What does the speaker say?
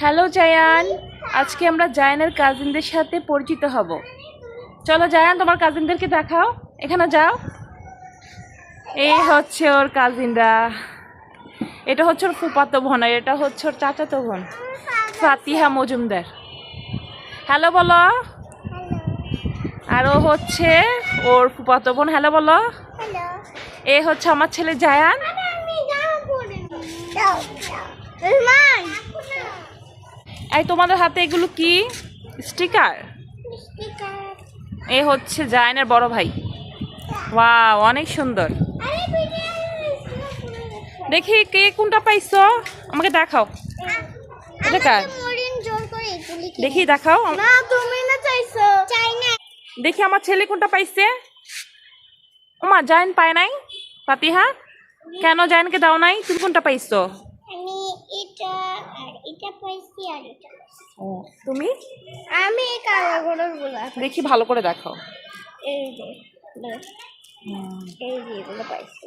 Hello Zayan, আজকে আমরা জায়ানের কাজিনদের সাথে পরিচিত হব। চলো জায়ান, তোমার কাজিনদেরকে দেখাও। এখানে যাও। এই হচ্ছে ওর কাজিনরা। এটা হচ্ছে ওর ফুফাতো বোন, আর এটা হচ্ছে ওর চাচাতো বোন ফাতিহা মজুমদার। হ্যালো বলো। আর ও হচ্ছে ওর ফুফাতো বোন। হ্যালো বলো। এ হচ্ছে আমার ছেলে জায়ান। এই তোমাদের হাতে এগুলো কি? স্টিকার। এ হচ্ছে জায়ানের বড় ভাই। ওয়াও, অনেক সুন্দর। দেখি কে কোনটা পাইছো, আমাকে দেখাও। এটা কার? দেখি দেখাও। না, তুমি না চাইছো। চাই না। দেখি আমার ছেলে কোনটা পাইছে। ওমা, জায়ান পায় নাই। ফাতিহা, কেন জায়ানকে দাও নাই? তুমি কোনটা পাইছো? আমি এটা আর এটা পাইছি আর এটা পাইছি। ও, তুমি? আমি এই কালো গুলো দেখি ভালো করে দেখাও। এই যে এই যে এগুলো পাইছি।